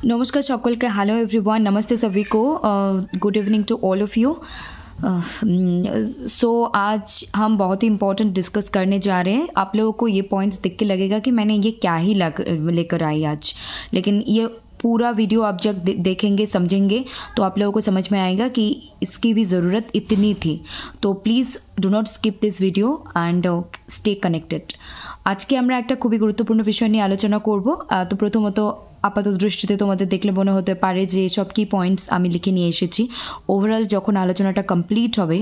नमस्कार সকলকে, hello everyone, नमस्ते सभी को, good evening to all of you. So आज हम बहुत ही इम्पोर्टेंट डिस्कस करने जा रहे हैं। आप लोगों को ये पॉइंट्स देख के लगेगा कि मैंने ये क्या ही लेकर आई आज, लेकिन ये पूरा वीडियो आप जब देखेंगे समझेंगे तो आप लोगों को समझ में आएगा कि इसकी भी ज़रूरत इतनी थी। तो please do not skip this video and stay connected. আজকে আমরা একটা খুবই গুরুত্বপূর্ণ বিষয় নিয়ে আলোচনা করব। তো প্রথমত আপাত দৃষ্টিতে তোমাদের দেখলে মনে হতে পারে যে সব কি পয়েন্টস আমি লিখে নিয়ে এসেছি। ওভারঅল যখন আলোচনাটা কমপ্লিট হবে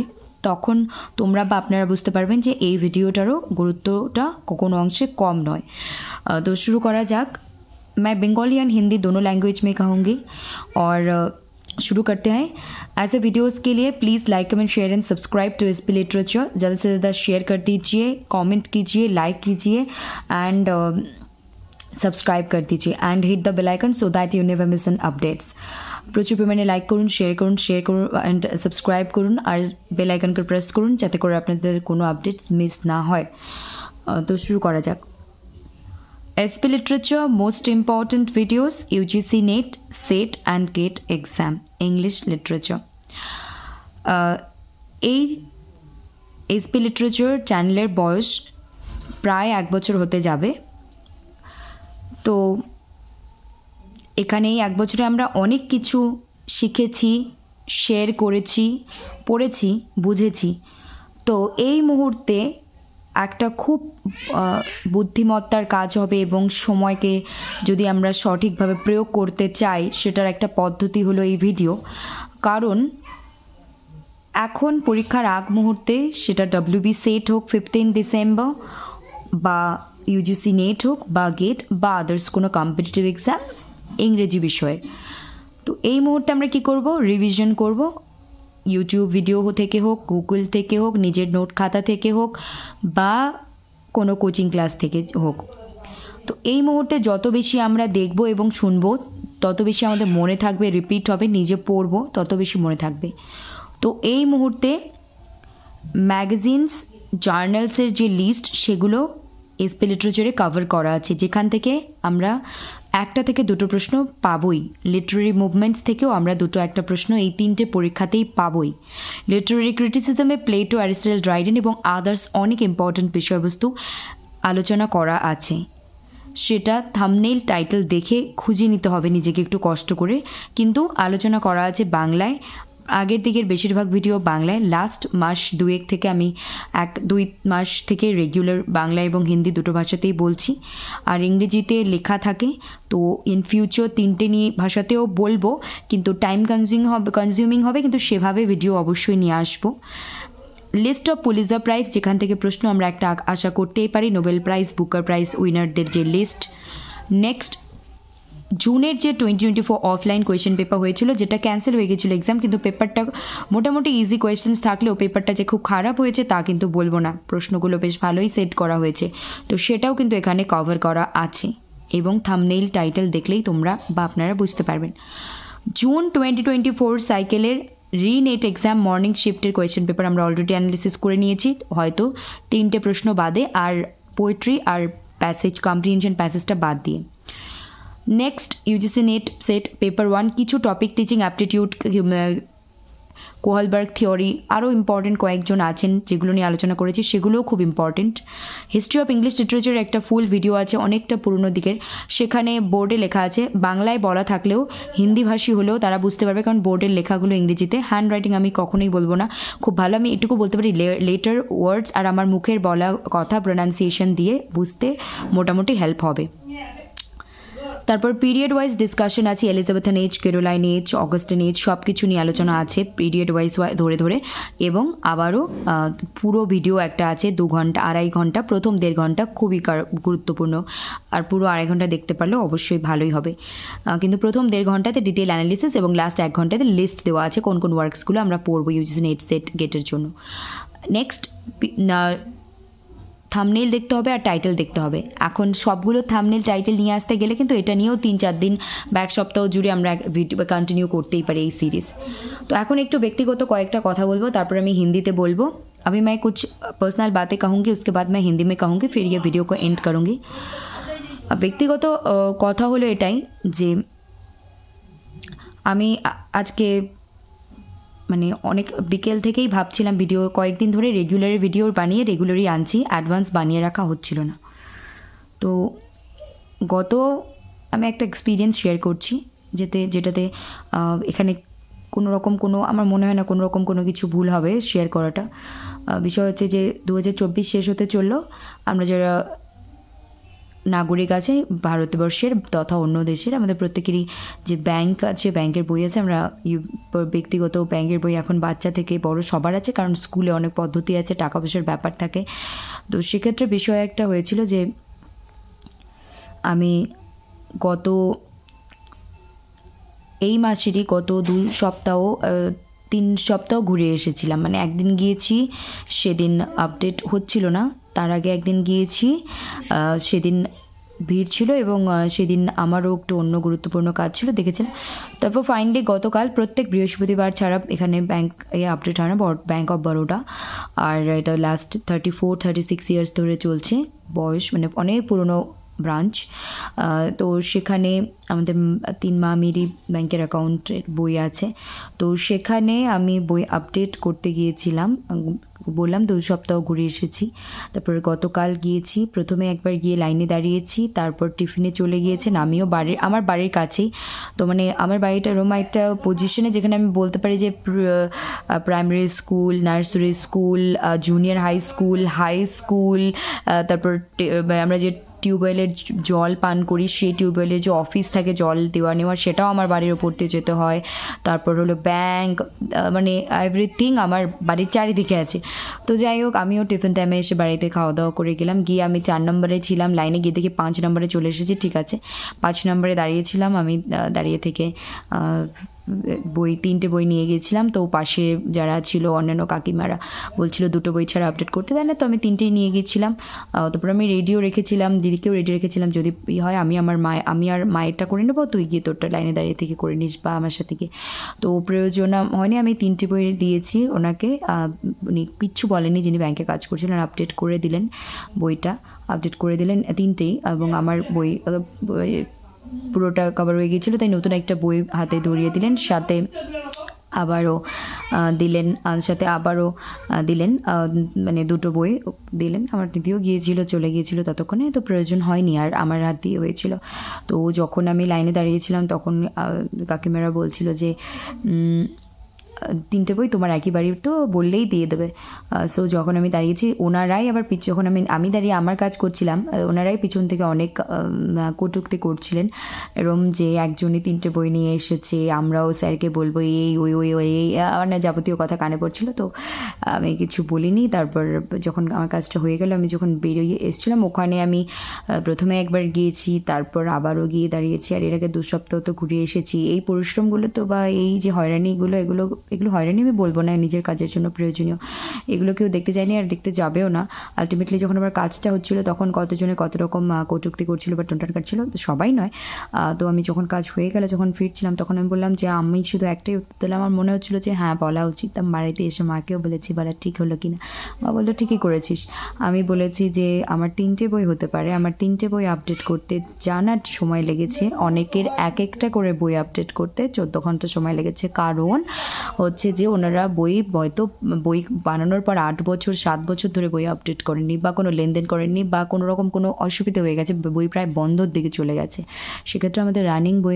তখন তোমরা বা আপনারা বুঝতে পারবেন যে এই ভিডিওটারও গুরুত্বটা কোনো অংশে কম নয়। তো শুরু করা যাক। मैं बंगाली एंड हिंदी दोनों लैंग्वेज में कहूँगी और शुरू करते हैं। ऐसे वीडियोस के लिए please like comment share and subscribe to SP literature. ज़्यादा से ज़्यादा शेयर कर दीजिए, कमेंट कीजिए, लाइक कीजिए एंड সাবস্ক্রাইব করে দিজিয়ে and hit the bell icon so that you never miss an updates. প্রচুর পরিমাণে লাইক করুন, শেয়ার করুন অ্যান্ড সাবস্ক্রাইব করুন আর বেল আইকনকে প্রেস করুন যাতে করে আপনাদের কোনো আপডেটস মিস না হয়। তো শুরু করা যাক। SP Literature most important videos UGC NET SET and GATE exam English literature। এই SP Literature চ্যানেলের বয়স প্রায় 1 বছর হতে যাবে। তো এখানে এই 1 বছরে আমরা অনেক কিছু শিখেছি, শেয়ার করেছি, পড়েছি, বুঝেছি। তো এই মুহূর্তে একটা খুব বুদ্ধিমত্তার কাজ হবে এবং সময়কে যদি আমরা সঠিকভাবে প্রয়োগ করতে চাই সেটার একটা পদ্ধতি হলো এই ভিডিও। কারণ এখন পরীক্ষার আগ মুহূর্তে সেটা WB সেট হোক 15 ডিসেম্বর বা UGC নেট হোক বা গেট বা আদার্স কোনো কম্পিটিটিভ এক্সাম ইংরেজি বিষয়ে, তো এই মুহূর্তে আমরা কি করব? রিভিশন করব। ইউটিউব ভিডিও থেকে হোক, গুগল থেকে হোক, নিজের নোট খাতা থেকে হোক বা কোনো কোচিং ক্লাস থেকে হোক। তো এই মুহূর্তে যত বেশি আমরা দেখব এবং শুনব তত বেশি আমাদের মনে থাকবে, রিপিট হবে, নিজে পড়ব তত বেশি মনে থাকবে। তো এই মুহূর্তে ম্যাগাজিনস জার্নালসের যে লিস্ট সেগুলো SP লিটারেচারে কভার করা আছে, যেখান থেকে আমরা 1টা থেকে 2টো প্রশ্ন পাবই। লিটারেরি মুভমেন্টস থেকেও আমরা 2-1টা প্রশ্ন এই 3টে পরীক্ষাতেই পাবই। লিটারেরি ক্রিটিসিজমে প্লেটো, অ্যারিস্টটল, ড্রাইডেন এবং আদার্স অনেক ইম্পর্ট্যান্ট বিষয়বস্তু আলোচনা করা আছে। সেটা থাম্বনেইল টাইটেল দেখে খুঁজে নিতে হবে নিজেকে একটু কষ্ট করে, কিন্তু আলোচনা করা আছে বাংলায়। আগের দিকের বেশিরভাগ ভিডিও বাংলায়, লাস্ট মাস 2-1 থেকে আমি 1-2 মাস থেকে রেগুলার বাংলা এবং হিন্দি দুটো ভাষাতেই বলছি, আর ইংরেজিতে লেখা থাকে। তো ইন ফিউচার 3টে নিয়ে ভাষাতেও বলবো, কিন্তু টাইম কনজিউমিং হবে, কিন্তু সেভাবে ভিডিও অবশ্যই নিয়ে আসবো। লিস্ট অফ পুলিৎজার প্রাইজ, যেখান থেকে প্রশ্ন আমরা একটা আশা করতেই পারি, নোবেল প্রাইজ, বুকার প্রাইজ উইনারদের যে লিস্ট। নেক্সট, জুনের যে 2024 অফলাইন কোয়েশ্চেন পেপার হয়েছিল, যেটা ক্যান্সেল হয়ে গেছিলো এক্সাম, কিন্তু পেপারটা মোটামুটি ইজি কোয়েশ্চেন্স থাকলেও পেপারটা যে খুব খারাপ হয়েছে তা কিন্তু বলবো না, প্রশ্নগুলো বেশ ভালোই সেট করা হয়েছে। তো সেটাও কিন্তু এখানে কভার করা আছে এবং থাম্বনেইল টাইটেল দেখলেই তোমরা বা আপনারা বুঝতে পারবেন। জুন 2024 সাইকেলের রিনেট এক্সাম মর্নিং শিফটের কোয়েশ্চেন পেপার আমরা অলরেডি অ্যানালিসিস করে নিয়েছি, হয়তো 3টে প্রশ্ন বাদে, আর পোয়েট্রি আর প্যাসেজ কম্প্রিহেনশন প্যাসেজটা বাদ দিয়ে। Next, UGC net set paper 1 কিছু টপিক টিচিং অ্যাপটিটিউড, কোহালবার্গ থিওরি, আরও ইম্পর্টেন্ট কয়েকজন আছেন যেগুলো নিয়ে আলোচনা করেছি, সেগুলোও খুব ইম্পর্টেন্ট। হিস্ট্রি অফ ইংলিশ লিটারেচারের একটা ফুল ভিডিও আছে অনেকটা পুরনো দিকের, সেখানে বোর্ডে লেখা আছে, বাংলায় বলা থাকলেও হিন্দি ভাষী হলেও তারা বুঝতে পারবে, কারণ বোর্ডের লেখাগুলো ইংরেজিতে। হ্যান্ড রাইটিং আমি কখনোই বলবো না খুব ভালো, আমি এটুকু বলতে পারি লেটার ওয়ার্ডস আর আমার মুখের বলা কথা প্রোনাউন্সিয়েশন দিয়ে বুঝতে মোটামুটি হেল্প হবে। তারপর পিরিয়ড ওয়াইজ ডিসকাশন আছে, Elizabethan age, Caroline age, Augustan age, সব কিছু নিয়ে আলোচনা আছে পিরিয়ড ওয়াইজ ধরে ধরে। এবং আবারও পুরো ভিডিও একটা আছে 2 ঘন্টা 2.5 ঘন্টা, প্রথম 1.5 ঘন্টা খুবই গুরুত্বপূর্ণ, আর পুরো 2.5 ঘন্টা দেখতে পারলে অবশ্যই ভালোই হবে। কিন্তু প্রথম 1.5 ঘন্টাতে ডিটেল অ্যানালিসিস এবং লাস্ট 1 ঘন্টাতে লিস্ট দেওয়া আছে কোন কোন ওয়ার্কসগুলো আমরা পড়বো UGC নেট সেট গেটের জন্য। নেক্সট, থাম্বনেইল দেখতে হবে আর টাইটেল দেখতে হবে। এখন সবগুলো থাম্বনেইল টাইটেল নিয়ে আসতে গেলে কিন্তু এটা নিয়েও 3-4 দিন বা 1 সপ্তাহ জুড়ে আমরা ভিডিও কন্টিনিউ করতেই পারি এই সিরিজ। তো এখন একটু ব্যক্তিগত কয়েকটা কথা বলবো, তারপর আমি হিন্দিতে বলবো। अभी मैं कुछ पर्सनल बातें कहूँगी, उसके बाद मैं हिंदी में कहूँगी, फिर ये वीडियो को एंड करूँगी। ব্যক্তিগত কথা হলো এটাই যে আমি আজকে মানে অনেক বিকেল থেকেই ভাবছিলাম ভিডিও, কয়েকদিন ধরে ভিডিও বানিয়ে রেগুলারই আনছি, অ্যাডভান্স বানিয়ে রাখা হচ্ছিল না। তো আমি একটা এক্সপিরিয়েন্স শেয়ার করছি যেটাতে এখানে আমার মনে হয় না কোনো রকম কোনো কিছু ভুল হবে শেয়ার করাটা। বিষয় হচ্ছে যে 2024 শেষ হতে চললো, আমরা যারা নাগরিক আছে ভারতবর্ষের তথা অন্য দেশের, আমাদের প্রত্যেকেরই যে ব্যাংক আছে, ব্যাংকের বই আছে, আমরা ব্যক্তিগত ব্যাংকের বই এখন বাচ্চা থেকে বড় সবার আছে, কারণ স্কুলে অনেক পদ্ধতি আছে, টাকা পয়সার ব্যাপার থাকে। তো সেক্ষেত্রে বিষয় একটা হয়েছিল যে আমি এই মাসেরই গত 3 সপ্তাহ ঘুরে এসেছিলাম। মানে একদিন গিয়েছি, সেদিন আপডেট হচ্ছিল না, তার আগে একদিন গিয়েছি, সেদিন ভিড় ছিল এবং সেদিন আমারও একটু অন্য গুরুত্বপূর্ণ কাজ ছিল, দেখেছিলাম। তারপর ফাইনালি গতকাল প্রত্যেক বৃহস্পতিবার ছাড়া এখানে আপডেট হয় না, ব্যাঙ্ক অফ বরোদা। আর এটা লাস্ট 36 ইয়ার্স ধরে চলছে, বয়স মানে অনেক পুরনো ব্রাঞ্চ। তো সেখানে আমাদের 3 মামিরই ব্যাংকের অ্যাকাউন্টের বই আছে, তো সেখানে আমি বই আপডেট করতে গিয়েছিলাম। বললাম 2 সপ্তাহ ঘুরে এসেছি। তারপর গতকাল গিয়েছি, প্রথমে একবার গিয়ে লাইনে দাঁড়িয়েছি, তারপর টিফিনে চলে গিয়েছেন। আমিও আমার বাড়ির কাছেই, তো মানে আমার বাড়িটা এরকম একটা পজিশনে যেখানে আমি বলতে পারি যে primary school, nursery school, junior high school, তারপর আমরা যে টিউবওয়েলের জল পান করি, সেই টিউবওয়েলের যে অফিস থাকে জল দেওয়া নেওয়ার, সেটাও আমার বাড়ির ওপর দিয়ে যেতে হয়। তারপর হলো ব্যাংক, মানে এভরিথিং আমার বাড়ির চারিদিকে আছে। তো যাই হোক, আমিও টিফিন টাইমে এসে বাড়িতে খাওয়া দাওয়া করে গেলাম। গিয়ে আমি 4 নম্বরে ছিলাম, লাইনে গিয়ে দেখি 5 নম্বরে চলে এসেছি। ঠিক আছে, 5 নম্বরে দাঁড়িয়েছিলাম আমি। দাঁড়িয়ে থেকে 3টে বই নিয়ে গেছিলাম। তো পাশে যারা ছিল অন্যান্য কাকিমারা বলছিল 2টো বই ছাড়া আপডেট করতে দেয় না, তো আমি 3টেই নিয়ে গিয়েছিলাম। তারপর আমি রেডিও রেখেছিলাম, দিদিকেও রেডি রেখেছিলাম, যদি হয় আমি আর মায়েরটা করে নেবো, তুই গিয়ে তোরটা লাইনে দাঁড়িয়ে থেকে করে নিস বা আমার সাথে গিয়ে। তো প্রয়োজন হয়নি, আমি 3টে বই দিয়েছি ওনাকে। উনি কিচ্ছু বলেনি, যিনি ব্যাংকে কাজ করছিলেন, আপডেট করে দিলেন, বইটা আপডেট করে দিলেন 3টেই। এবং আমার বই পুরোটা কভার হয়ে গিয়েছিলো, তাই নতুন একটা বই হাতে ধরিয়ে দিলেন, সাথে আবারও দিলেন মানে 2টো বই দিলেন। আমার দিদিও চলে গিয়েছিল ততক্ষণে, তো প্রয়োজন হয়নি আর, আমার হাত দিয়ে হয়েছিল। তো যখন আমি লাইনে দাঁড়িয়েছিলাম তখন কাকিমারা বলছিল যে 3টে বই তোমার একই বাড়ির, তো বললেই দিয়ে দেবে। সো যখন আমি দাঁড়িয়েছি, ওনারাই আবার যখন আমি দাঁড়িয়ে আমার কাজ করছিলাম, ওনারাই পিছন থেকে অনেক কটূক্তি করছিলেন, এরম যে একজনই 3টে বই নিয়ে এসেছে, আমরাও স্যারকে বলবো এই ওই আমার না যাবতীয় কথা কানে পড়ছিল। তো আমি কিছু বলিনি। তারপর যখন আমার কাজটা হয়ে গেল, আমি যখন বেরিয়ে এসেছিলাম, ওখানে আমি প্রথমে একবার গিয়েছি, তারপর আবারও গিয়ে দাঁড়িয়েছি। আর এর আগে 2 সপ্তাহ তো ঘুরে এসেছি। এই পরিশ্রমগুলো তো বা এই যে হয়রানিগুলো, এগুলো হয়রানি আমি বলবো না, নিজের কাজের জন্য প্রয়োজনীয়। এগুলো কেউ দেখতে যায়নি আর দেখতে যাবেও না। আলটিমেটলি যখন আমার কাজটা হচ্ছিলো, তখন কতজনে কত রকম কটূক্তি করছিল বা টোনটান কাটছিল, সবাই নয়। তো আমি যখন কাজ হয়ে গেল, যখন ফিরছিলাম, তখন আমি বললাম যে আমি শুধু একটাই উত্তর দিলাম, আমার মনে হচ্ছিলো যে হ্যাঁ বলা উচিত। আমি বাড়িতে এসে মাকেও বলেছি, বলা ঠিক হলো কিনা। মা বললো ঠিকই করেছিস। আমি বলেছি যে আমার 3টে বই হতে পারে, আমার 3টে বই আপডেট করতে জানার সময় লেগেছে, অনেকের একটা করে বই আপডেট করতে 14 ঘন্টা সময় লেগেছে। কারণ হচ্ছে যে ওনারা হয়তো বই বানানোর পর 8 বছর 7 বছর ধরে বই আপডেট করেননি, বা কোনো লেনদেন করেননি, বা কোনো রকম কোনো অসুবিধা হয়ে গেছে, বই প্রায় বন্ধর দিকে চলে গেছে। সেক্ষেত্রে আমাদের রানিং বই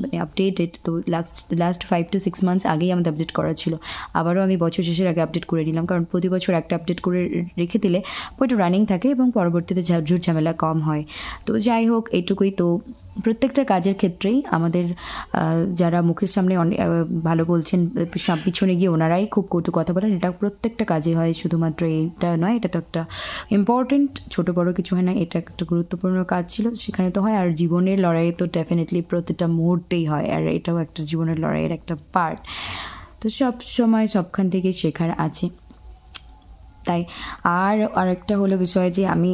মানে আপডেটেড, তো লাস্ট 5 to 6 মান্থস আগেই আমাদের আপডেট করা ছিল। আবারও আমি বছর শেষের আগে আপডেট করে নিলাম, কারণ প্রতি বছর একটা আপডেট করে রেখে দিলে বইটা রানিং থাকে এবং পরবর্তীতে ঝুট ঝামেলা কম হয়। তো যাই হোক, এইটুকুই। তো প্রত্যেকটা কাজের ক্ষেত্রেই আমাদের যারা মুখের সামনে অনেক ভালো বলছেন, পিছনে গিয়ে ওনারাই খুব কটু কথা বলেন। এটা প্রত্যেকটা কাজে হয়, শুধুমাত্র এইটা নয়। এটা তো একটা ইম্পর্টেন্ট, ছোট বড় কিছু হয় না, এটা একটা গুরুত্বপূর্ণ কাজ ছিল, সেখানে তো হয়। আর জীবনের লড়াইয়ে তো ডেফিনেটলি প্রতিটা মুহূর্তেই হয়, আর এটাও একটা জীবনের লড়াইয়ের একটা পার্ট। তো সব সময় সবখান থেকে শেখার আছে। তাই আরেকটা হলো বিষয় যে আমি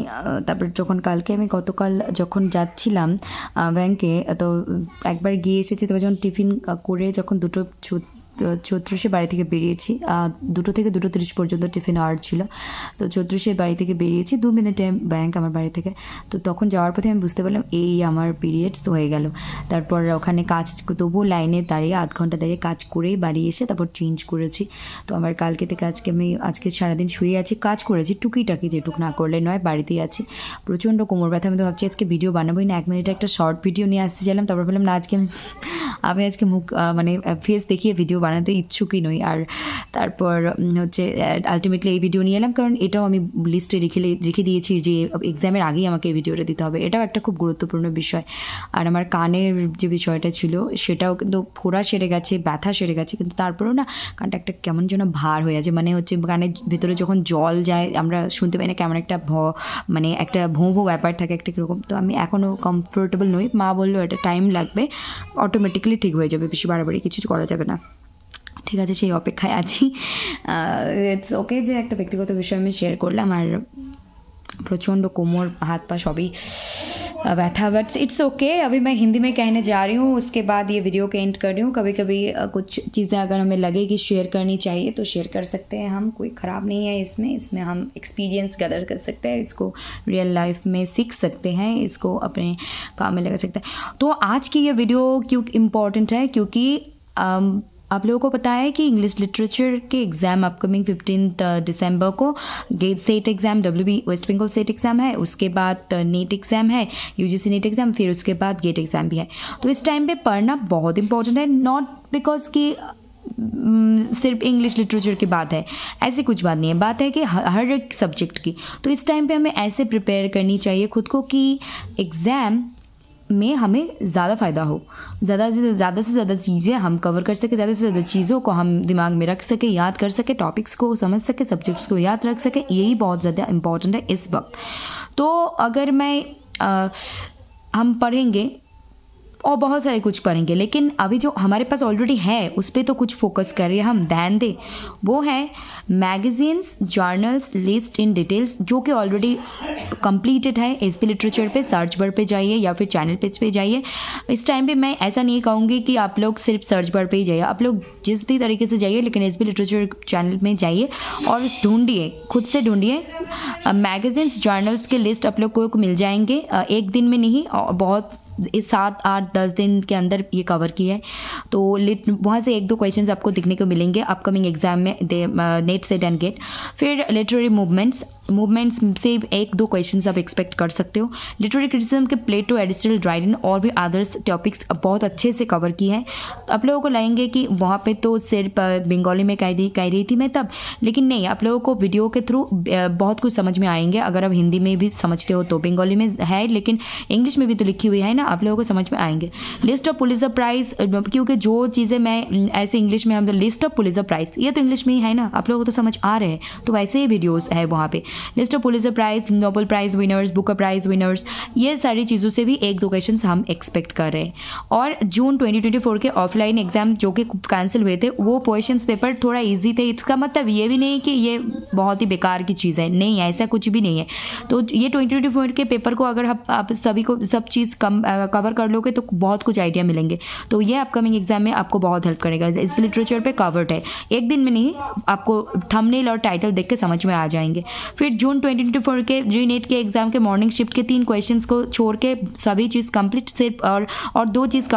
তারপর আমি গতকাল যখন যাচ্ছিলাম ব্যাংকে, তো একবার গিয়ে এসেছি। তবে যখন টিফিন করে যখন ছত্রিশের বাড়ি থেকে বেরিয়েছি, 2টো থেকে 2:30 পর্যন্ত টিফিন আওয়ার ছিল। তো ছত্রিশের বাড়ি থেকে বেরিয়েছি, 2 মিনিটে ব্যাংক আমার বাড়ি থেকে। তো তখন যাওয়ার পথে আমি বুঝতে পারলাম এই আমার পিরিয়ডস হয়ে গেল। তারপর ওখানে কাজ, তবুও লাইনে দাঁড়িয়ে আধ ঘন্টা দাঁড়িয়ে কাজ করেই বাড়ি এসে তারপর চেঞ্জ করেছি। তো আমার কালকে থেকে আজকে সারাদিন শুয়ে আছি, কাজ করেছি টুকিটাকি, যেটুকু না করলে নয়, বাড়িতেই আছি। প্রচণ্ড কোমর ব্যথা। আমি তো ভাবছি আজকে ভিডিও বানাবোই না, 1 মিনিটে একটা শর্ট ভিডিও নিয়ে আসতে চাইলাম, তারপর বললাম না, আমি আজকে মুখ মানে ফেস দেখিয়ে ভিডিও বানাতে ইচ্ছুকই নই। আর তারপর হচ্ছে আলটিমেটলি এই ভিডিও নিয়ে এলাম, কারণ এটাও আমি লিস্টে রেখে দিয়েছি যে এক্সামের আগেই আমাকে এই ভিডিওটা দিতে হবে। এটাও একটা খুব গুরুত্বপূর্ণ বিষয়। আর আমার কানের যে বিষয়টা ছিল সেটাও কিন্তু ফোড়া সেরে গেছে, ব্যথা সেরে গেছে, কিন্তু তারপরেও না কানটা একটা কেমন যেন ভার হয়ে আছে, মানে হচ্ছে কানের ভেতরে যখন জল যায় আমরা শুনতে পাই না, কেমন একটা মানে একটা ভোঁ ব্যাপার থাকে একটা কীরকম। তো আমি এখনও কমফোর্টেবল নই। মা বললো এটা টাইম লাগবে, অটোমেটিক্যালি ঠিক হয়ে যাবে, বেশি বাড়াবাড়ি কিছু করা যাবে না। ঠিক আছে, সেই অপেক্ষায় আছি। ইটস ওকে যে একটা ব্যক্তিগত বিষয় আমি শেয়ার করলাম। আর प्रचंड कोमर हाथ पा सभी बैठा, बट इट्स ओके। अभी मैं हिंदी में कहने जा रही हूँ, उसके बाद ये वीडियो के एंड कर रही हूँ। कभी कभी कुछ चीज़ें अगर हमें लगे कि शेयर करनी चाहिए तो शेयर कर सकते हैं हम, कोई ख़राब नहीं है इसमें हम एक्सपीरियंस गैदर कर सकते हैं, इसको रियल लाइफ में सीख सकते हैं, इसको अपने काम में लगा सकते हैं। तो आज की ये वीडियो क्यों इम्पॉर्टेंट है, क्योंकि आप लोगों को पता है कि इंग्लिश लिटरेचर के एग्ज़ाम अपकमिंग 15 दिसंबर को GATE SET exam, WB West Bengal SET exam है, उसके बाद नेट एग्ज़ाम है, UGC नेट एग्ज़ाम, फिर उसके बाद गेट एग्ज़ाम भी है। तो इस टाइम पे पढ़ना बहुत इंपॉर्टेंट है, नॉट बिकॉज कि सिर्फ इंग्लिश लिटरेचर की बात है, ऐसी कुछ बात नहीं है, बात है कि हर एक सब्जेक्ट की। तो इस टाइम पे हमें ऐसे प्रिपेयर करनी चाहिए खुद को कि एग्ज़ाम में हमें ज़्यादा फ़ायदा हो, ज़्यादा से ज़्यादा चीज़ें हम कवर कर सके, ज़्यादा से ज़्यादा चीज़ों को हम दिमाग में रख सके, याद कर सके, टॉपिक्स को समझ सके, सब्जेक्ट्स को याद रख सके, यही बहुत ज़्यादा इम्पॉर्टेंट है इस वक्त। तो अगर हम पढ़ेंगे और बहुत सारे कुछ पढ़ेंगे, लेकिन अभी जो हमारे पास ऑलरेडी है उस पर तो कुछ फोकस करें, हम ध्यान दें। वो है magazines, journals, list in details, जो कि ऑलरेडी कंप्लीटेड है। SP लिटरेचर पे सर्च बार पे जाइए या फिर चैनल पेज पे जाइए। इस टाइम पे मैं ऐसा नहीं कहूँगी कि आप लोग सिर्फ सर्च बार पे ही जाइए, आप लोग जिस भी तरीके से जाइए, लेकिन SP लिटरेचर चैनल में जाइए और ढूंढिए, खुद से ढूंढिए। मैगजीन्स, जर्नल्स के लिस्ट आप लोग को मिल जाएंगे, एक दिन में नहीं, और बहुत 7, 8, 10 दिन के अंदर ये कवर किया है। तो वहाँ से 1-2 क्वेश्चंस आपको दिखने को मिलेंगे अपकमिंग एग्जाम में, नेट सेट एंड गेट। फिर लिटरेरी मूवमेंट्स से 1-2 क्वेश्चंस आप एक्सपेक्ट कर सकते हो। लिटरेरी क्रिटिसिज्म के प्लेटो, एरिस्टोटल, ड्राइडन और भी अदर्स टॉपिक्स बहुत अच्छे से कवर किए हैं। आप लोगों को लगेंगे कि वहाँ पे तो सिर्फ बंगाली में कह रही थी मैं तब, लेकिन नहीं, आप लोगों को वीडियो के थ्रू बहुत कुछ समझ में आएंगे। अगर आप हिंदी में भी समझते हो तो बंगाली में है, लेकिन इंग्लिश में भी तो लिखी हुई है ना, आप लोगों को समझ में आएंगे। लिस्ट ऑफ पुलित्जर प्राइज, क्योंकि जो चीज़ें मैं ऐसे इंग्लिश में, हम तो लिस्ट ऑफ पुलित्जर प्राइज, ये तो इंग्लिश में ही है ना, आप लोगों को तो समझ आ रहे हैं, तो वैसे ही वीडियोस है वहाँ पे। List of Pulitzer prize, Nobel prize winners, Booker prize winners, ये सारी चीज़ों से भी 1-2 क्वेश्चन हम एक्सपेक्ट कर रहे हैं। और जून 2024 के ऑफलाइन एग्जाम जो कि कैंसिल हुए थे, वो क्वेश्चन पेपर थोड़ा ईजी थे। इसका मतलब ये भी नहीं कि ये बहुत ही बेकार की चीज़ है, नहीं, ऐसा कुछ भी नहीं है। तो ये 2024 के पेपर को अगर आप सभी को सब चीज़ कवर कर लोगे तो बहुत कुछ आइडिया मिलेंगे। तो ये अपकमिंग एग्जाम में आपको बहुत हेल्प करेगा। इस लिटरेचर पे कवर्ड है, एक दिन में नहीं, आपको थंबनेल और टाइटल देख के समझ में आ जाएंगे। फिर जून 2024 के जी नेट के एग्जाम के मॉर्निंग शिफ्ट के 3 क्वेश्चंस को छोड़ के सभी चीज़ कंप्लीट, सिर्फ और 2 चीज़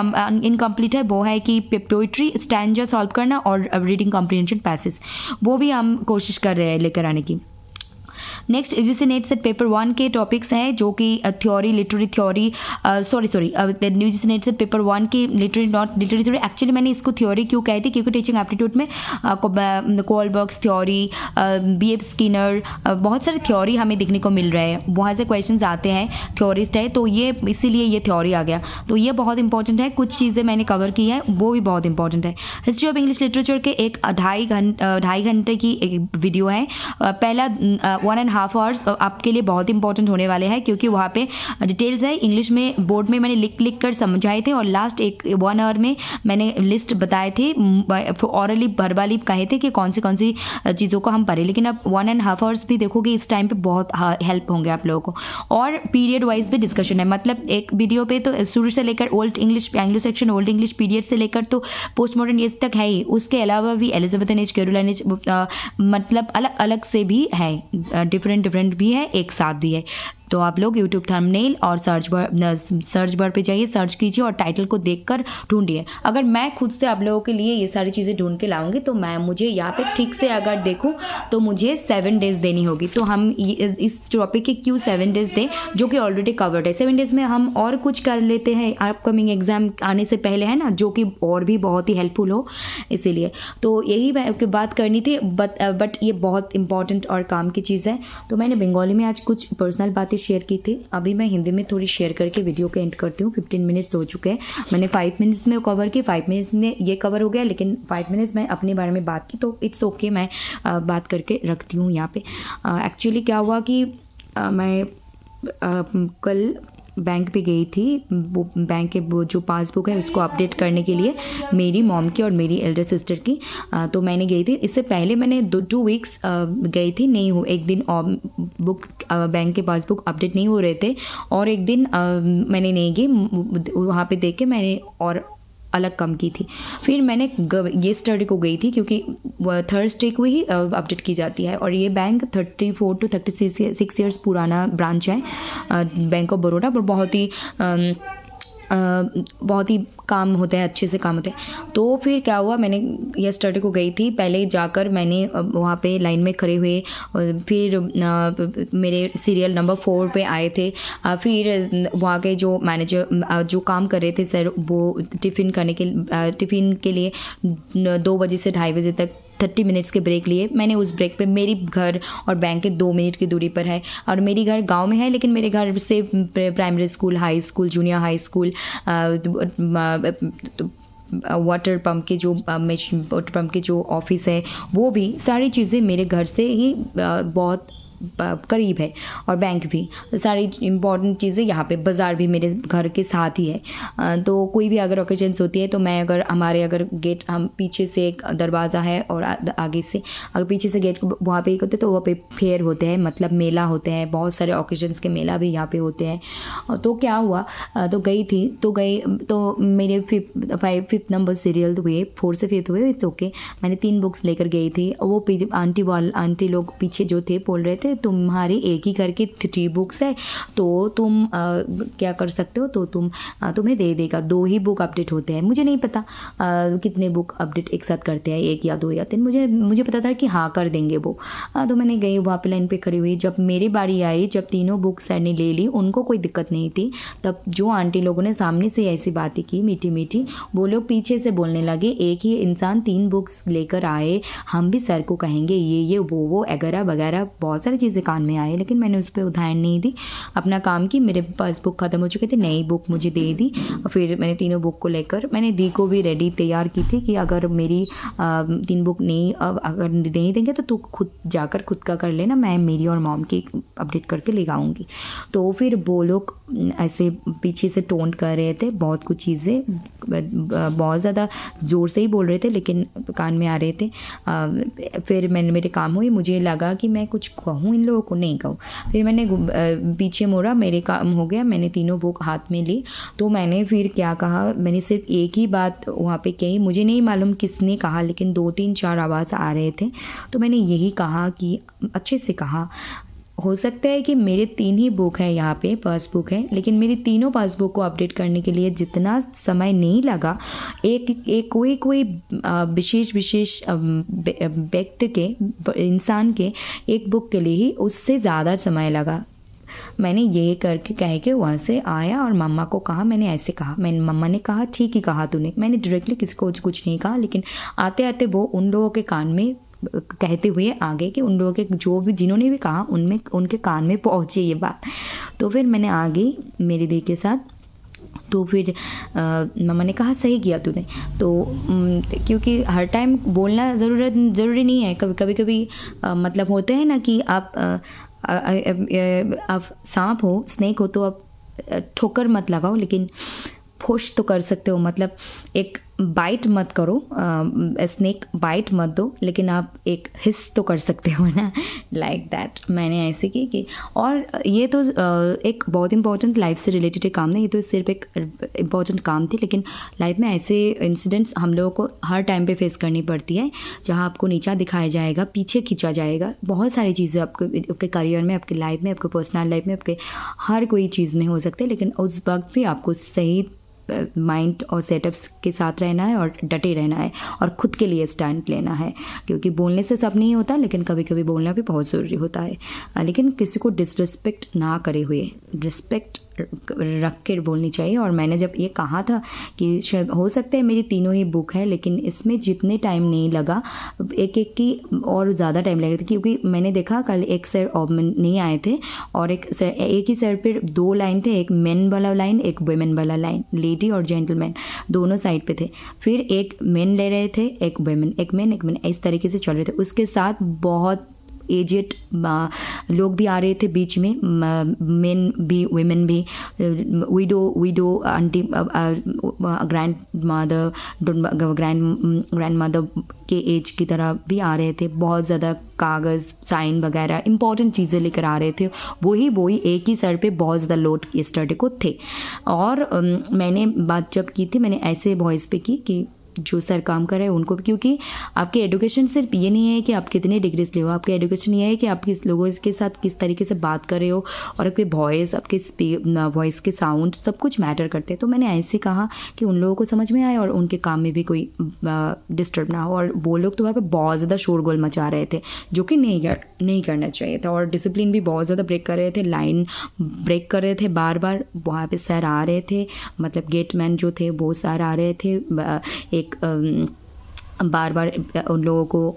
इनकम्प्लीट है, वो है कि पोइट्री स्टैंजा सॉल्व करना और रीडिंग कॉम्प्रिहेंशन पैसेज, वो भी हम कोशिश कर रहे हैं लेकर आने की। Next UGC net set paper 1 के टॉपिक्स हैं, जो कि theory, literary theory, UGC net set paper 1 की लिटरेरी थ्योरी। एक्चुअली मैंने इसको थ्योरी क्यों कही थी, क्योंकि टीचिंग एप्टीट्यूड में कोलबर्ग्स थ्योरी, BF स्किनर, बहुत सारे थ्योरी हमें देखने को मिल रहे हैं, वहाँ से क्वेश्चंस आते हैं, थ्योरिस्ट है, तो ये इसीलिए ये थ्योरी आ गया। तो ये बहुत इंपॉर्टेंट है, कुछ चीज़ें मैंने कवर की है, वो भी बहुत इंपॉर्टेंट है। हिस्ट्री ऑफ इंग्लिश लिटरेचर के एक 2.5 घंटे की एक वीडियो है, पहला 1.5 1.5 आवर्स आपके लिए बहुत इंपॉर्टेंट होने वाले हैं, क्योंकि वहाँ पे डिटेल्स है इंग्लिश में, बोर्ड में मैंने लिख कर समझाए थे, और लास्ट 1 आवर में मैंने लिस्ट बताए थे, ऑरली वर्बली कहे थे कि कौन सी चीज़ों को हम पढ़ें। लेकिन अब 1.5 आवर्स भी देखोगे इस टाइम पे बहुत हेल्प होंगे आप लोगों को। और पीरियड वाइज भी डिस्कशन है, मतलब एक वीडियो पे तो शुरू से लेकर old English, Anglo Saxon, old English period से लेकर तो पोस्ट मॉडर्न एज तक है ही, उसके अलावा भी एलिजाबेथन एज, कैरोलिन एज, मतलब अलग अलग से भी है, डिफरेंट भी है, एक साथ भी है। तो आप लोग यूट्यूब थंबनेल और सर्च बार पे जाइए, सर्च कीजिए और टाइटल को देखकर ढूंढिए। अगर मैं खुद से आप लोगों के लिए ये सारी चीज़ें ढूंढ के लाऊंगी तो मुझे यहाँ पे ठीक से अगर देखूँ तो मुझे 7 डेज़ देनी होगी। तो हम इस टॉपिक के क्यों 7 डेज़ दें, जो कि ऑलरेडी कवर्ड है। 7 डेज़ में हम और कुछ कर लेते हैं अपकमिंग एग्जाम आने से पहले, है ना, जो कि और भी बहुत ही हेल्पफुल हो, इसीलिए तो यही बात करनी थी। बट ये बहुत इंपॉर्टेंट और काम की चीज़ है। तो मैंने बंगाली में आज कुछ पर्सनल बातें शेयर की थी, अभी मैं हिंदी में थोड़ी शेयर करके वीडियो को एंड करती हूँ। 15 मिनट्स हो चुके हैं, मैंने 5 मिनट्स में कवर की, 5 मिनट्स में ये कवर हो गया, लेकिन 5 मिनट्स में अपने बारे में बात की, तो इट्स ओके, मैं बात करके रखती हूँ यहाँ पे। एक्चुअली क्या हुआ कि मैं कल बैंक पे गई थी, वो बैंक के वो जो पासबुक है उसको अपडेट करने के लिए, मेरी मॉम की और मेरी एल्डर सिस्टर की। तो मैंने गई थी, इससे पहले मैंने 2 वीक्स गई थी, नहीं हो एक दिन बुक बैंक के पासबुक अपडेट नहीं हो रहे थे, और एक दिन मैंने नहीं गई, वहाँ पे देख के मैंने और अलग कम की थी। फिर मैंने ये स्टडी को गई थी, क्योंकि थर्सडे को ही अपडेट की जाती है, और ये बैंक 34 to 36 ईयर्स पुराना ब्रांच है बैंक ऑफ बड़ौदा, पर बहुत ही काम होते हैं, अच्छे से काम होते हैं। तो फिर क्या हुआ, मैंने यस्टरडे को गई थी, पहले जाकर मैंने वहाँ पे लाइन में खड़े हुए, फिर मेरे सीरियल नंबर 4 पे आए थे। फिर वहाँ के जो मैनेजर जो काम कर रहे थे सर, वो टिफ़िन के लिए 2 बजे से 2:30 बजे तक 30 मिनट्स के ब्रेक लिए। मैंने उस ब्रेक पे, मेरी घर और बैंक के 2 मिनट की दूरी पर है, और मेरी घर गांव में है, लेकिन मेरे घर से primary school, high school, junior high school, water pump के जो ऑफिस है, वो भी सारी चीज़ें मेरे घर से ही बहुत करीब है, और बैंक भी, सारी इम्पॉर्टेंट चीज़ें यहाँ पे, बाज़ार भी मेरे घर के साथ ही है। तो कोई भी अगर ओकेजन्स होती है तो मैं अगर गेट, हम पीछे से एक दरवाज़ा है और आगे से अगर पीछे से गेट वहाँ पे होते तो वहाँ पे फेयर होते हैं, मतलब मेला होते हैं, बहुत सारे ओकेजन्स के मेला भी यहाँ पे होते हैं। तो क्या हुआ, तो मेरे 5th नंबर सीरियल हुए, 4 से 5th हुए, इट्स ओके। मैंने 3 बुक्स लेकर गई थी, वो आंटी लोग पीछे जो थे बोल रहे थे तुम्हारी एक ही करके 3 बुक्स है, तो तुम क्या कर सकते हो, तो तुम्हें दे देगा। 2 ही बुक अपडेट होते हैं, मुझे नहीं पता कितने बुक अपडेट एक साथ करते हैं, 1 या 2 या 3, मुझे पता था कि हाँ कर देंगे वो। तो मैंने गई, वहाँ पे लाइन पे खड़ी हुई, जब मेरी बारी आई, जब तीनों बुक सर ने ले ली, उनको कोई दिक्कत नहीं थी, तब जो आंटी लोगों ने सामने से ऐसी बातें की मीठी मीठी, वो लोग पीछे से बोलने लगे, एक ही इंसान 3 बुक्स लेकर आए, हम भी सर को कहेंगे ये वो वगैरह वगैरह, बहुत सारी चीज़ें कान में आए, लेकिन मैंने उस पर उदाहरण नहीं दी, अपना काम की। मेरे पास बुक ख़त्म हो चुके थे, नई बुक मुझे दे दी, और फिर मैंने तीनों बुक को लेकर, मैंने दी को भी रेडी तैयार की थी कि अगर मेरी 3 बुक अगर नहीं देंगे तो तू खुद जाकर खुद का कर लेना, मैं मेरी और मॉम की अपडेट करके ले आऊँगी। तो फिर वो लोग ऐसे पीछे से टोंट कर रहे थे, बहुत कुछ चीज़ें बहुत ज़्यादा ज़ोर से ही बोल रहे थे, लेकिन कान में आ रहे थे। फिर मेरे काम हुई, मुझे लगा कि मैं कुछ कहूँ इन लोगों को, नहीं कहूँ। फिर मैंने पीछे मोड़ा, मेरे काम हो गया, मैंने तीनों बुक हाथ में ली। तो मैंने फिर क्या कहा, मैंने सिर्फ एक ही बात वहाँ पे कही, मुझे नहीं मालूम किसने कहा, लेकिन 2-3-4 आवाज़ आ रहे थे। तो मैंने यही कहा कि अच्छे से कहा, हो सकता है कि मेरे 3 ही बुक है यहाँ पे, पासबुक है, लेकिन मेरी तीनों पासबुक को अपडेट करने के लिए जितना समय नहीं लगा, एक कोई विशेष व्यक्ति के, इंसान के एक बुक के लिए ही उससे ज़्यादा समय लगा। मैंने ये कह के वहाँ से आया और मम्मा को कहा, मैंने ऐसे कहा, मम्मा ने कहा ठीक ही कहा तूने। मैंने डायरेक्टली किसी को कुछ नहीं कहा, लेकिन आते आते वो उन लोगों के कान में कहते हुए आगे कि उन लोगों के जिन्होंने भी कहा उनके कान में पहुँचे ये बात। तो फिर मैंने आ गई मेरी दी के साथ। तो फिर मम्मा ने कहा सही किया तूने। तो क्योंकि हर टाइम बोलना ज़रूरी नहीं है, कभी कभी मतलब होते हैं ना कि आप आप सांप हो, स्नेक हो, तो आप ठोकर मत लगाओ, लेकिन पुश तो कर सकते हो, मतलब एक बाइट मत करो, स्नेक बाइट मत दो, लेकिन आप एक हिस तो कर सकते हो ना, लाइक दैट। मैंने ऐसे की कि, और ये तो एक बहुत इंपॉर्टेंट लाइफ से रिलेटेड काम नहीं, ये तो सिर्फ एक इम्पॉर्टेंट काम थी, लेकिन लाइफ में ऐसे इंसिडेंट्स हम लोगों को हर टाइम पे फेस करनी पड़ती है, जहाँ आपको नीचा दिखाया जाएगा, पीछे खींचा जाएगा, बहुत सारी चीज़ें आपके करियर में, आपके लाइफ में, आपके पर्सनल लाइफ में, आपके हर कोई चीज़ में हो सकते हैं, लेकिन उस वक्त भी आपको सही माइंड और सेटअप्स के साथ रहना है और डटे रहना है और ख़ुद के लिए स्टैंड लेना है, क्योंकि बोलने से सब नहीं होता, लेकिन कभी कभी बोलना भी बहुत ज़रूरी होता है। लेकिन किसी को डिसरिस्पेक्ट ना करे हुए, रिस्पेक्ट रख कर बोलनी चाहिए। और मैंने जब ये कहा था कि शायद हो सकता है मेरी तीनों ही बुक है, लेकिन इसमें जितने टाइम नहीं लगा, एक एक की और ज़्यादा टाइम लगा था, क्योंकि मैंने देखा कल एक सर नहीं आए थे, और एक ही सर पर 2 लाइन थे, एक मेन वाला लाइन, एक वुमेन वाला लाइन, लेडी और जेंटलमैन दोनों साइड पे थे। फिर एक मेन ले रहे थे, एक वुमेन, एक मेन, एक मेन, इस तरीके से चल रहे थे। उसके साथ बहुत एजेड लोग भी आ रहे थे बीच में, मेन भी, वुमेन भी, विडो आंटी, ग्रैंड मदर के एज की तरह भी आ रहे थे। बहुत ज़्यादा कागज़, साइन वगैरह इंपॉर्टेंट चीज़ें लेकर आ रहे थे, वही एक ही सर पे बहुत ज़्यादा लोड यस्टरडे को थे। और मैंने बात जब की थी, मैंने ऐसे वॉइस पे की कि जो सर काम कर रहे हैं उनको भी, क्योंकि आपकी एजुकेशन सिर्फ ये नहीं है कि आप कितने डिग्रीज ले हो, आपकी एजुकेशन ये है कि आप किस लोगों के साथ किस तरीके से बात कर रहे हो, और आपके वॉइस, आपके वॉइस के साउंड सब कुछ मैटर करते हैं। तो मैंने ऐसे कहा कि उन लोगों को समझ में आए और उनके काम में भी कोई डिस्टर्ब ना हो। और वो लोग तो वहाँ पर बहुत ज़्यादा शोरगोल मचा रहे थे, जो कि नहीं करना चाहिए था, और डिसिप्लिन भी बहुत ज़्यादा ब्रेक कर रहे थे, लाइन ब्रेक कर रहे थे बार बार। वहाँ पे सर आ रहे थे, मतलब गेटमैन जो थे वो सर आ रहे थे, बार बार उन लोगों को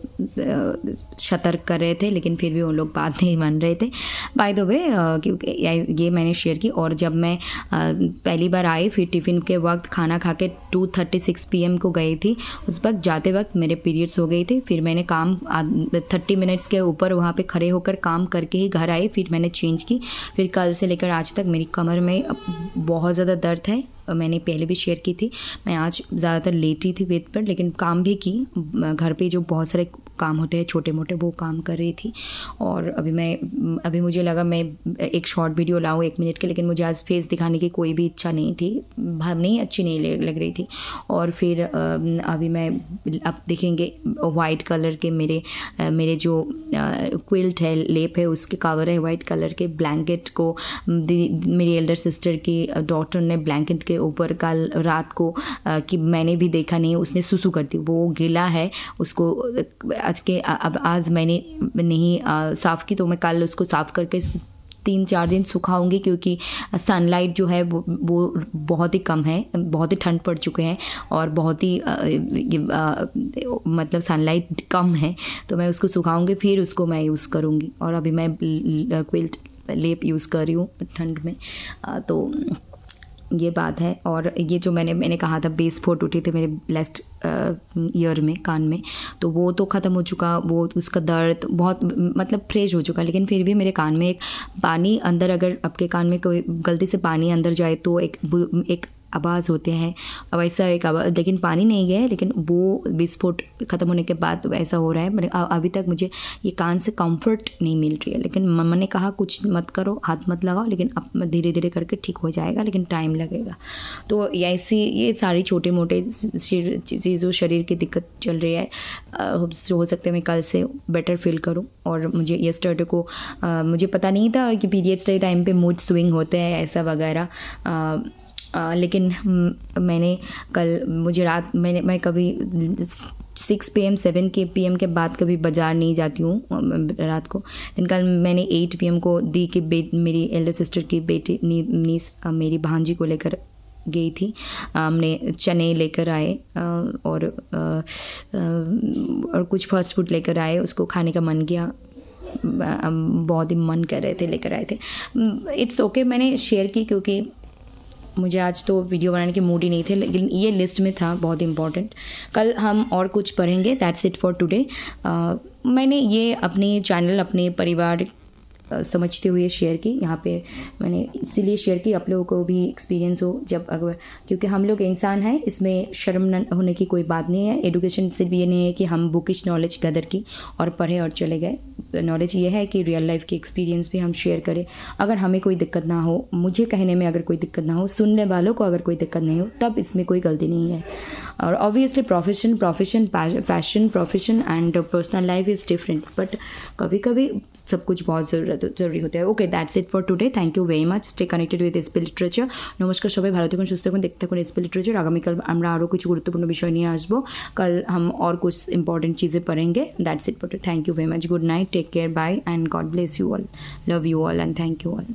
सतर्क कर रहे थे, लेकिन फिर भी उन लोग बात नहीं मान रहे थे। बाय द वे, क्योंकि ये मैंने शेयर की। और जब मैं पहली बार आई, फिर टिफ़िन के वक्त खाना खा के 2:36 PM को गई थी, उस वक्त जाते वक्त मेरे पीरियड्स हो गई थी। फिर मैंने काम 30 मिनट्स के ऊपर वहाँ पे खड़े होकर काम करके ही घर आई। फिर मैंने चेंज की। फिर कल से लेकर आज तक मेरी कमर में बहुत ज़्यादा दर्द है। मैंने पहले भी शेयर की थी, मैं आज ज़्यादातर लेटी थी बेड पर, लेकिन काम भी की। घर पे जो बहुत सारे काम होते हैं छोटे मोटे, वो काम कर रही थी। और अभी मुझे लगा मैं एक शॉर्ट वीडियो लाऊं 1 मिनट के, लेकिन मुझे आज फेस दिखाने की कोई भी इच्छा नहीं थी, नहीं अच्छी नहीं लग रही थी। और फिर अभी मैं, अब देखेंगे वाइट कलर के मेरे जो क्विल्ट है, लेप है, उसके कवर है वाइट कलर के। ब्लैंकेट को मेरी एल्डर सिस्टर की डॉटर ने ब्लैंकेट के ऊपर कल रात को, कि मैंने भी देखा नहीं, उसने सुसु कर दी, वो गीला है, उसको आज मैंने नहीं साफ़ की, तो मैं कल उसको साफ़ करके 3-4 दिन सुखाऊंगी, क्योंकि सनलाइट जो है वो बहुत ही कम है, बहुत ही ठंड पड़ चुके हैं, और बहुत ही मतलब सनलाइट कम है, तो मैं उसको सुखाऊंगी, फिर उसको मैं यूज़ करूँगी। और अभी मैं क्विल्ट लेप यूज़ कर रही हूँ ठंड में, तो ये बात है। और ये जो मैंने कहा था बेस-फुट उठी थी मेरे लेफ़्ट ईयर में, कान में, तो वो तो ख़त्म हो चुका, वो उसका दर्द बहुत मतलब फ्रेश हो चुका। लेकिन फिर भी मेरे कान में एक पानी अंदर, अगर आपके कान में कोई गलती से पानी अंदर जाए तो एक आवाज़ होते हैं, वैसा एक आवाज़, लेकिन पानी नहीं गया है, लेकिन वो विस्फोट ख़त्म होने के बाद वैसा हो रहा है। अभी तक मुझे ये कान से कंफर्ट नहीं मिल रही है, लेकिन मम्मा ने कहा कुछ मत करो, हाथ मत लगाओ, लेकिन अब धीरे धीरे करके ठीक हो जाएगा, लेकिन टाइम लगेगा। तो ऐसी ये सारी छोटे मोटे चीज़ों, शरीर की दिक्कत चल रही है, हो सकता है मैं कल से बेटर फील करूँ। और मुझे यस्टरडे को मुझे पता नहीं था कि पीरियड्स के टाइम पे मूड स्विंग होते हैं ऐसा वगैरह, लेकिन मैंने कल, मुझे रात मैं कभी 6 PM 7 PM के बाद कभी बाज़ार नहीं जाती हूँ रात को, लेकिन कल मैंने 8 PM को दी कि मेरी एल्डर सिस्टर की बेटी नीस मेरी भांजी को लेकर गई थी। हमने चने लेकर आए और कुछ फास्ट फूड लेकर आए, उसको खाने का मन किया, बहुत ही मन कर रहे थे, लेकर आए थे। इट्स ओके, मैंने शेयर की क्योंकि मुझे आज तो वीडियो बनाने के मूड ही नहीं थे, लेकिन ये लिस्ट में था बहुत इम्पॉर्टेंट। कल हम और कुछ पढ़ेंगे। That's it for today. मैंने ये अपने चैनल, अपने परिवार समझते हुए शेयर की यहाँ पे। मैंने इसीलिए शेयर की आप लोगों को भी एक्सपीरियंस हो, जब अगर क्योंकि हम लोग इंसान हैं, इसमें शर्म न होने की कोई बात नहीं है। एडुकेशन सिर्फ ये नहीं है कि हम बुकिश नॉलेज गदर की और पढ़े और चले गए। नॉलेज ये है कि रियल लाइफ के एक्सपीरियंस भी हम शेयर करें। अगर हमें कोई दिक्कत ना हो, मुझे कहने में अगर कोई दिक्कत ना हो, सुनने वालों को अगर कोई दिक्कत नहीं हो, तब इसमें कोई गलती नहीं है। और obviously passion profession and personal life is different, but कभी कभी सब कुछ बहुत ज़रूरी होता है। Okay, that's it for today. Thank you very much. Stay connected with SP literature. নমস্কার সবাই, ভালো থাকুন, সুস্থ থাকুন, দেখতে থাকুন এসপি লিটারেচার। আগামীকাল আমরা আরও কিছু গুরুত্বপূর্ণ বিষয় নিয়ে আসবো। कल हम और कुछ इंपॉर्टेंट चीज़ें पढ़ेंगे। That's it for today. Thank you very much. Good night, take care, bye and God bless you all. Love you all and thank you all.